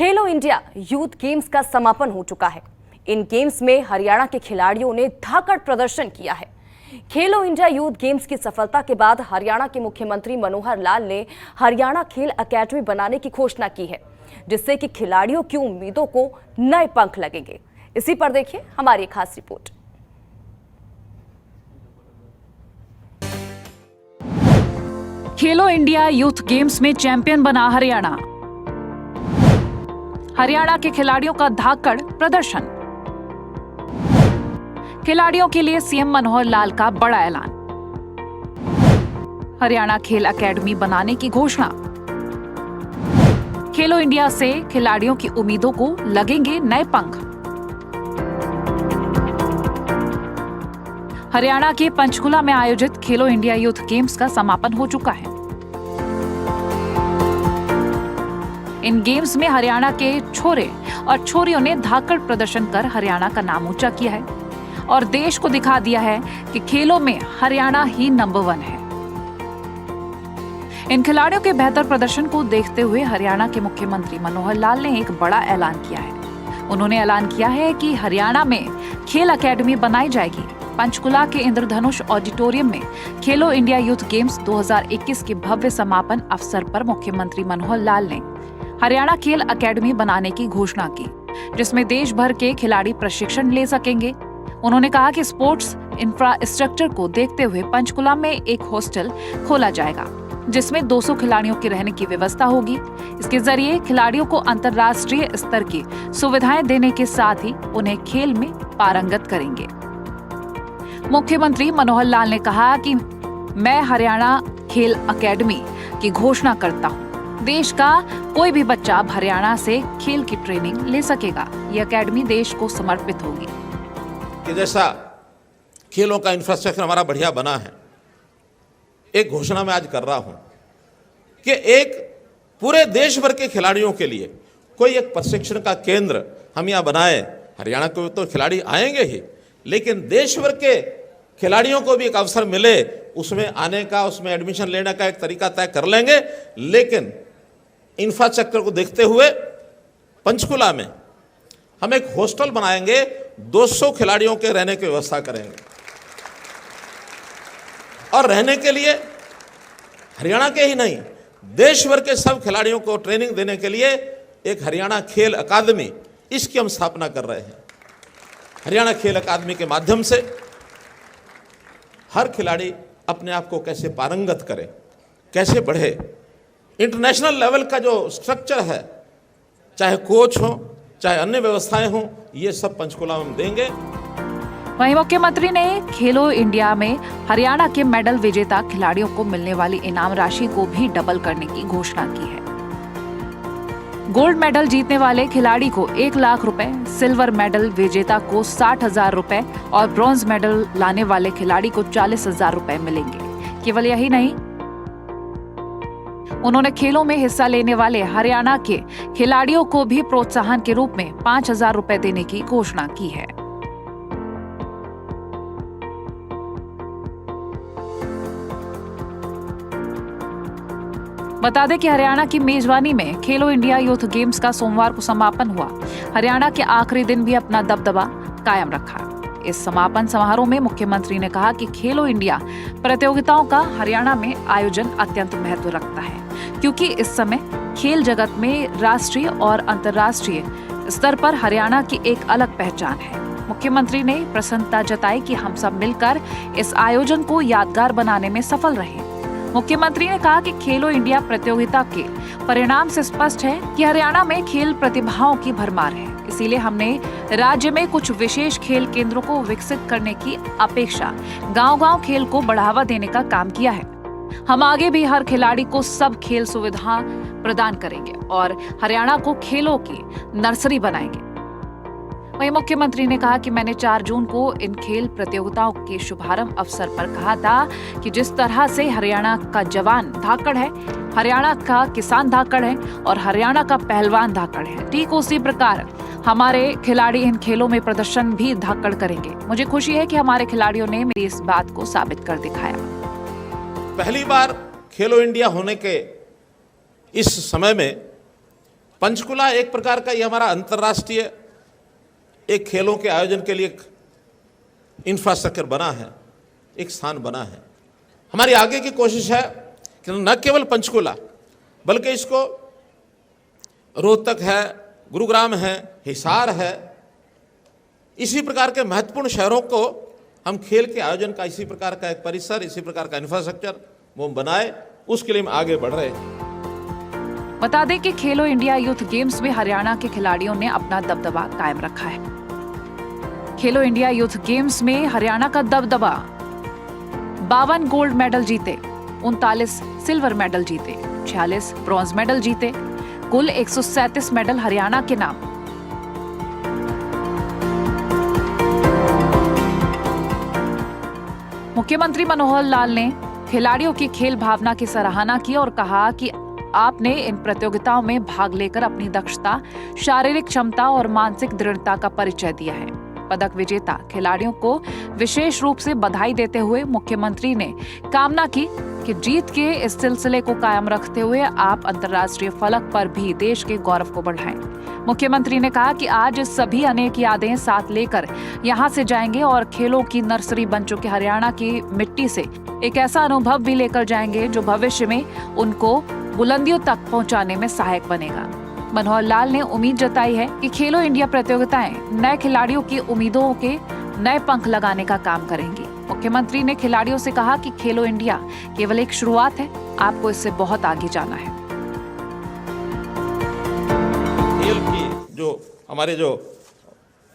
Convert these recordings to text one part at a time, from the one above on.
खेलो India youth games का समापन हो चुका है। इन गेम्स में हरियाणा के खिलाड़ियों ने धाकड़ प्रदर्शन किया है। खेलो इंडिया यूथ गेम्स की सफलता के बाद हरियाणा के मुख्यमंत्री मनोहर लाल ने हरियाणा खेल अकेडमी बनाने की घोषणा की है, जिससे कि खिलाड़ियों की उम्मीदों को नए पंख लगेंगे। इसी पर देखिए हमारी खास रिपोर्ट। खेलो इंडिया यूथ गेम्स में चैंपियन बना हरियाणा। हरियाणा के खिलाड़ियों का धाकड़ प्रदर्शन। खिलाड़ियों के लिए सीएम मनोहर लाल का बड़ा ऐलान। हरियाणा खेल अकेडमी बनाने की घोषणा। खेलो इंडिया से खिलाड़ियों की उम्मीदों को लगेंगे नए पंख। हरियाणा के पंचकुला में आयोजित खेलो इंडिया यूथ गेम्स का समापन हो चुका है। इन गेम्स में हरियाणा के छोरे और छोरियों ने धाकड़ प्रदर्शन कर हरियाणा का नाम ऊंचा किया है और देश को दिखा दिया है कि खेलों में हरियाणा ही नंबर 1 है। इन खिलाड़ियों के बेहतर प्रदर्शन को देखते हुए हरियाणा के मुख्यमंत्री मनोहर लाल ने एक बड़ा ऐलान किया है। उन्होंने ऐलान किया है कि हरियाणा में खेल अकेडमी बनाई जाएगी। पंचकुला के इंद्रधनुष ऑडिटोरियम में खेलो इंडिया यूथ गेम्स 2021 के भव्य समापन अवसर पर मुख्यमंत्री मनोहर लाल ने हरियाणा खेल अकेडमी बनाने की घोषणा की, जिसमें देश भर के खिलाड़ी प्रशिक्षण ले सकेंगे। उन्होंने कहा कि स्पोर्ट्स इंफ्रास्ट्रक्चर को देखते हुए पंचकुला में एक हॉस्टल खोला जाएगा, जिसमें 200 खिलाड़ियों के रहने की व्यवस्था होगी। इसके जरिए खिलाड़ियों को अंतर्राष्ट्रीय स्तर की सुविधाएं देने के साथ ही उन्हें खेल में पारंगत करेंगे। मुख्यमंत्री मनोहर लाल ने कहा कि मैं हरियाणा खेल अकेडमी की घोषणा करता हूं। देश का कोई भी बच्चा अब हरियाणा से खेल की ट्रेनिंग ले सकेगा। ये अकेडमी देश को समर्पित होगी। कि जैसा खेलों का इंफ्रास्ट्रक्चर हमारा बढ़िया बना है, एक घोषणा मैं आज कर रहा हूं कि एक पूरे देश भर के खिलाड़ियों के लिए कोई एक प्रशिक्षण का केंद्र हम यहाँ बनाए। हरियाणा को तो खिलाड़ी आएंगे ही, लेकिन देश भर के खिलाड़ियों को भी एक अवसर मिले, उसमें आने का, उसमें एडमिशन लेने का एक तरीका तय कर लेंगे। लेकिन इंफ्रास्ट्रक्चर को देखते हुए पंचकुला में हम एक हॉस्टल बनाएंगे, 200 खिलाड़ियों के रहने की व्यवस्था करेंगे। और रहने के लिए हरियाणा के ही नहीं, देश भर के सब खिलाड़ियों को ट्रेनिंग देने के लिए एक हरियाणा खेल अकादमी, इसकी हम स्थापना कर रहे हैं। हरियाणा खेल अकादमी के माध्यम से हर खिलाड़ी अपने आप को कैसे पारंगत करे, कैसे बढ़े। इंटरनेशनल लेवल का जो स्ट्रक्चर है, चाहे कोच हो, चाहे अन्य व्यवस्थाएं हों, ये सब पंचकुला में देंगे। वहीं मुख्यमंत्री ने खेलो इंडिया में हरियाणा के मेडल विजेता खिलाड़ियों को मिलने वाली इनाम राशि को भी डबल करने की घोषणा की है। गोल्ड मेडल जीतने वाले खिलाड़ी को 1 लाख रुपए, सिल्वर मेडल विजेता को 60,000 रुपए और ब्रॉन्ज मेडल लाने वाले खिलाड़ी को 40,000 रुपए मिलेंगे। केवल यही नहीं, उन्होंने खेलों में हिस्सा लेने वाले हरियाणा के खिलाड़ियों को भी प्रोत्साहन के रूप में 5,000 रुपए देने की घोषणा की है। बता दें कि हरियाणा की मेजबानी में खेलो इंडिया यूथ गेम्स का सोमवार को समापन हुआ। हरियाणा के आखिरी दिन भी अपना दबदबा कायम रखा। इस समापन समारोह में मुख्यमंत्री ने कहा कि खेलो इंडिया प्रतियोगिताओं का हरियाणा में आयोजन अत्यंत महत्व रखता है, क्योंकि इस समय खेल जगत में राष्ट्रीय और अंतर्राष्ट्रीय स्तर पर हरियाणा की एक अलग पहचान है। मुख्यमंत्री ने प्रसन्नता जताई कि हम सब मिलकर इस आयोजन को यादगार बनाने में सफल रहे। मुख्यमंत्री ने कहा कि खेलो इंडिया प्रतियोगिता के परिणाम से स्पष्ट है कि हरियाणा में खेल प्रतिभाओं की भरमार है। इसीलिए हमने राज्य में कुछ विशेष खेल केंद्रों को विकसित करने की अपेक्षा गांव-गांव खेल को बढ़ावा देने का काम किया है। हम आगे भी हर खिलाड़ी को सब खेल सुविधा प्रदान करेंगे और हरियाणा को खेलों की नर्सरी बनाएंगे। वहीं मुख्यमंत्री ने कहा कि मैंने 4 जून को इन खेल प्रतियोगिताओं के शुभारंभ अवसर पर कहा था कि जिस तरह से हरियाणा का जवान धाकड़ है, हरियाणा का किसान धाकड़ है और हरियाणा का पहलवान धाकड़ है, ठीक उसी प्रकार हमारे खिलाड़ी इन खेलों में प्रदर्शन भी धाकड़ करेंगे। मुझे खुशी है कि हमारे खिलाड़ियों ने मेरी इस बात को साबित कर दिखाया। पहली बार खेलो इंडिया होने के इस समय में पंचकुला एक प्रकार का ये हमारा अंतर्राष्ट्रीय एक खेलों के आयोजन के लिए एक इंफ्रास्ट्रक्चर बना है, एक स्थान बना है। हमारी आगे की कोशिश है कि न केवल पंचकुला बल्कि इसको रोहतक है, गुरुग्राम है, हिसार है, इसी प्रकार के महत्वपूर्ण शहरों को हम खेल के आयोजन का इसी प्रकार का एक परिसर, इसी प्रकार का इंफ्रास्ट्रक्चर वो बनाए, उसके लिए हम आगे बढ़ रहे हैं। बता दें कि खेलो इंडिया यूथ गेम्स में हरियाणा के खिलाड़ियों ने अपना दबदबा कायम रखा है। खेलो इंडिया यूथ गेम्स में हरियाणा का दबदबा, 52 गोल्ड मेडल जीते, 39 सिल्वर मेडल जीते, 46 ब्रॉन्ज मेडल जीते, कुल 137 मेडल हरियाणा के नाम। मुख्यमंत्री मनोहर लाल ने खिलाड़ियों की खेल भावना की सराहना की और कहा कि आपने इन प्रतियोगिताओं में भाग लेकर अपनी दक्षता, शारीरिक क्षमता और मानसिक दृढ़ता का परिचय दिया है। पदक विजेता खिलाड़ियों को विशेष रूप से बधाई देते हुए मुख्यमंत्री ने कामना की कि जीत के इस सिलसिले को कायम रखते हुए आप अंतर्राष्ट्रीय फलक पर भी देश के गौरव को बढ़ाएं। मुख्यमंत्री ने कहा कि आज सभी अनेक यादें साथ लेकर यहां से जाएंगे और खेलों की नर्सरी बन चुके हरियाणा की मिट्टी से एक ऐसा अनुभव भी लेकर जाएंगे जो भविष्य में उनको बुलंदियों तक पहुंचाने में सहायक बनेगा। मनोहर लाल ने उम्मीद जताई है कि खेलो इंडिया प्रतियोगिताएं नए खिलाड़ियों की उम्मीदों के नए पंख लगाने का काम करेंगी। मुख्यमंत्री ने खिलाड़ियों से कहा कि खेलो इंडिया केवल एक शुरुआत है, आपको इससे बहुत आगे जाना है। खेल की जो हमारे जो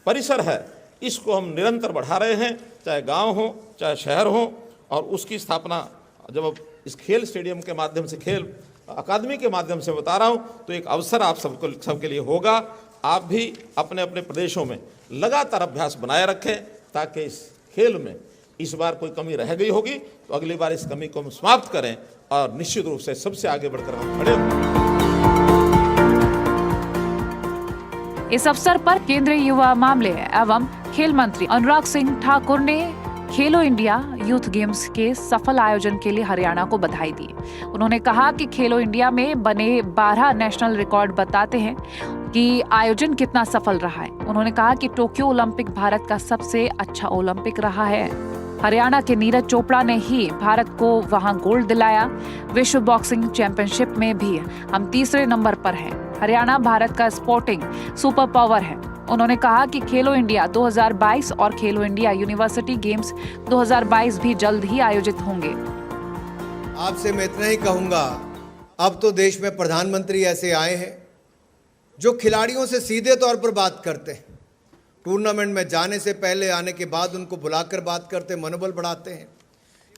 परिसर है इसको हम निरंतर बढ़ा रहे हैं, चाहे गांव हो चाहे शहर हो, और उसकी स्थापना जब इस खेल स्टेडियम के माध्यम से, खेल अकादमी के माध्यम से बता रहा हूं, तो एक अवसर आप सबके लिए होगा। आप भी अपने अपने प्रदेशों में लगातार अभ्यास बनाए रखें ताकि इस खेल में इस बार कोई कमी रह गई होगी तो अगली बार इस कमी को हम समाप्त करें और निश्चित रूप से सबसे आगे बढ़कर हम खड़े हों। इस अवसर पर केंद्रीय युवा मामले एवं खेल मंत्री अनुराग सिंह ठाकुर ने खेलो इंडिया यूथ गेम्स के सफल आयोजन के लिए हरियाणा को बधाई दी। उन्होंने कहा कि खेलो इंडिया में बने 12 नेशनल रिकॉर्ड बताते हैं कि आयोजन कितना सफल रहा है। उन्होंने कहा कि टोक्यो ओलंपिक भारत का सबसे अच्छा ओलंपिक रहा है। हरियाणा के नीरज चोपड़ा ने ही भारत को वहां गोल्ड दिलाया। विश्व बॉक्सिंग चैंपियनशिप में भी हम तीसरे नंबर पर हैं। हरियाणा भारत का स्पोर्टिंग सुपर पावर है। उन्होंने कहा कि खेलो इंडिया 2022 और खेलो इंडिया यूनिवर्सिटी गेम्स 2022 भी जल्द ही आयोजित होंगे। आपसे मैं इतना ही कहूंगा, अब तो देश में प्रधानमंत्री ऐसे आए हैं जो खिलाड़ियों से सीधे तौर पर बात करते हैं। टूर्नामेंट में जाने से पहले, आने के बाद उनको बुलाकर बात करते हैं, मनोबल बढ़ाते हैं।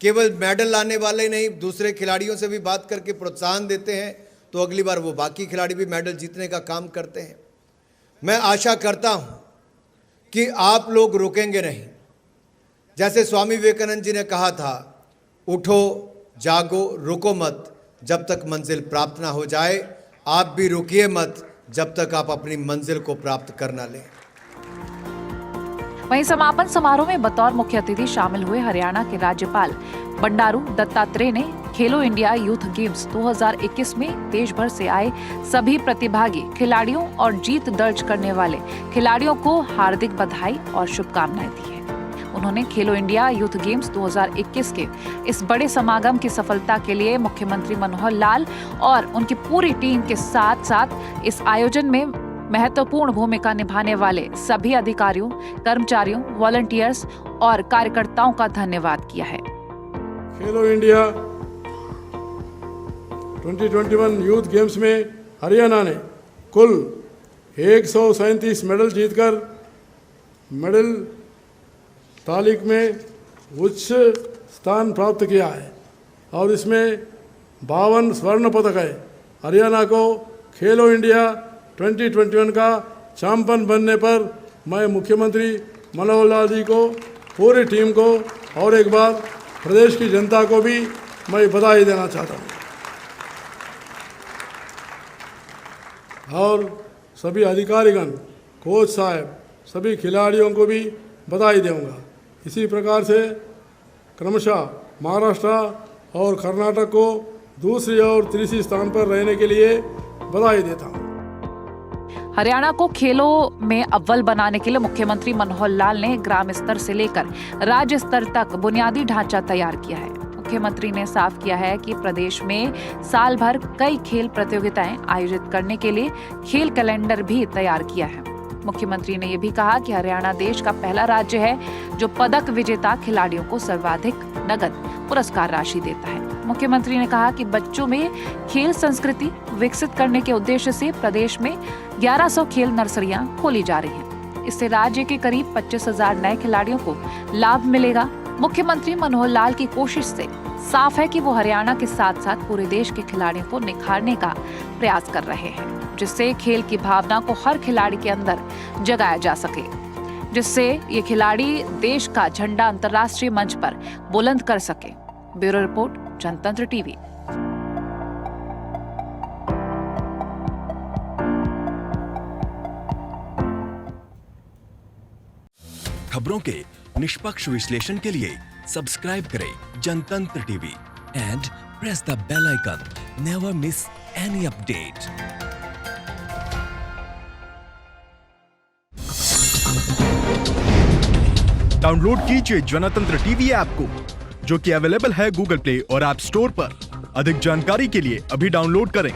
केवल मेडल लाने वाले नहीं, दूसरे खिलाड़ियों से भी बात करके प्रोत्साहन देते हैं, तो अगली बार वो बाकी खिलाड़ी भी मेडल जीतने का काम करते हैं। मैं आशा करता हूं कि आप लोग रुकेंगे नहीं। जैसे स्वामी विवेकानंद जी ने कहा था, उठो जागो रुको मत जब तक मंजिल प्राप्त ना हो जाए। आप भी रुकिए मत जब तक आप अपनी मंजिल को प्राप्त कर ना लें। वहीं समापन समारोह में बतौर मुख्य अतिथि शामिल हुए हरियाणा के राज्यपाल बंडारू दत्तात्रेय ने खेलो इंडिया यूथ गेम्स 2021 में देश भर से आए सभी प्रतिभागी खिलाड़ियों और जीत दर्ज करने वाले खिलाड़ियों को हार्दिक बधाई और शुभकामनाएं दी है। उन्होंने खेलो इंडिया यूथ गेम्स 2021 के इस बड़े समागम की सफलता के लिए मुख्यमंत्री मनोहर लाल और उनकी पूरी टीम के साथ साथ इस आयोजन में महत्वपूर्ण भूमिका निभाने वाले सभी अधिकारियों, कर्मचारियों, वॉलंटियर्स और कार्यकर्ताओं का धन्यवाद किया है। खेलो इंडिया 2021 यूथ गेम्स में हरियाणा ने कुल 137 मेडल जीतकर मेडल तालिका में उच्च स्थान प्राप्त किया है और इसमें 52 स्वर्ण पदक है। हरियाणा को खेलो इंडिया 2021 का चैंपियन बनने पर मैं मुख्यमंत्री मनोहर लाल जी को, पूरी टीम को और एक बार प्रदेश की जनता को भी मैं बधाई देना चाहता हूँ और सभी अधिकारीगण, कोच साहब, सभी खिलाड़ियों को भी बधाई दूंगा। इसी प्रकार से क्रमशः महाराष्ट्र और कर्नाटक को दूसरी और तीसरी स्थान पर रहने के लिए बधाई देता हूँ। हरियाणा को खेलों में अव्वल बनाने के लिए मुख्यमंत्री मनोहर लाल ने ग्राम स्तर से लेकर राज्य स्तर तक बुनियादी ढांचा तैयार किया है। मुख्यमंत्री ने साफ किया है कि प्रदेश में साल भर कई खेल प्रतियोगिताएं आयोजित करने के लिए खेल कैलेंडर भी तैयार किया है। मुख्यमंत्री ने यह भी कहा कि हरियाणा देश का पहला राज्य है जो पदक विजेता खिलाड़ियों को सर्वाधिक नगद पुरस्कार राशि देता है। मुख्यमंत्री ने कहा कि बच्चों में खेल संस्कृति विकसित करने के उद्देश्य से प्रदेश में 1100 खेल नर्सरियां खोली जा रही हैं। इससे राज्य के करीब 25,000 नए खिलाड़ियों को लाभ मिलेगा। मुख्यमंत्री मनोहर लाल की कोशिश से साफ है कि वो हरियाणा के साथ साथ पूरे देश के खिलाड़ियों को निखारने का प्रयास कर रहे हैं, जिससे खेल की भावना को हर खिलाड़ी के अंदर जगाया जा सके, जिससे ये खिलाड़ी देश का झंडा अंतर्राष्ट्रीय मंच पर बुलंद कर सके। Bureau report, Jantantra TV. खबरों के निष्पक्ष विश्लेषण के लिए सब्सक्राइब करें Jantantra TV and press the bell icon. Never miss any update. Download कीजिए जनतंत्र टीवी ऐप को, जो कि अवेलेबल है गूगल प्ले और ऐप स्टोर पर। अधिक जानकारी के लिए अभी डाउनलोड करें।